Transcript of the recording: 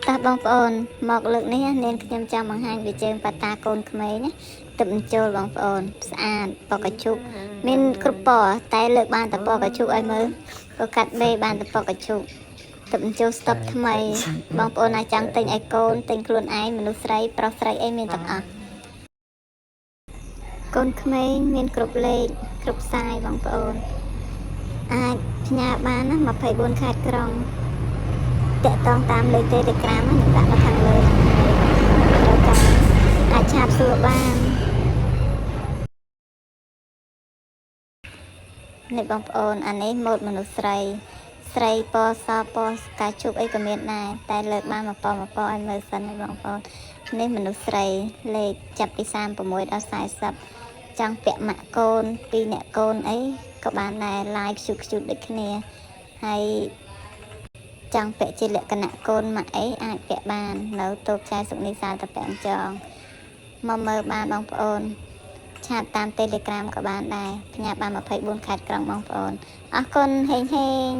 តាបងប្អូនមកលើកនេះនាងខ្ញុំចង់បង្ហាញពីជើងប៉ាតាកូនក្មេងណាទឹកបញ្ចូលបងប្អូនស្អាតពណ៌កញ្ជុកមានគ្រប់ពណ៌តែលើកបានតែពណ៌កញ្ជុកឲ្យមើលក៏កាត់ដេរបានតែពណ៌កញ្ជុកទឹកបញ្ចូលស្តុបថ្មីបងប្អូនអាចចង់ទិញឲ្យកូនទិញខ្លួនឯងមនុស្សស្រីប្រុសស្រីអីមានទាំងអស់កូនក្មេងមានគ្រប់លេខគ្រប់ខ្សែបងប្អូនអាចផ្ញើបានណា24ខេត្តក្រុងតាក់ទងតាមលេខ Telegram នឹងដាក់នៅខាងលើត្រូវការអាចឆាតសួរបាននេះបងប្អូនអានេះម៉ូដមនុស្សស្រីស្រីពណ៌សពណ៌កាជុកអីក៏មានដែរតែលើកបានមកពណ៌ឲ្យមើលសិនបងប្អូននេះមនុស្សស្រីលេខចាប់ពី36ដល់40ចង់ពាក់ម៉ាក់កូន2អ្នកកូនអីក៏បានដែរឡាយខ្ជុកដូចគ្នាហើយចង់ពាក់ជាលក្ខណៈកូនម៉ាក់អីអាចពាក់បាននៅតូបចែសុកនីសាលតពាំងចងមកមើលបានបងប្អូនឆាតតាម Telegram ក៏បានដែរផ្ញើបាន24ខេត្តក្រុងបងប្អូនអរគុណហេង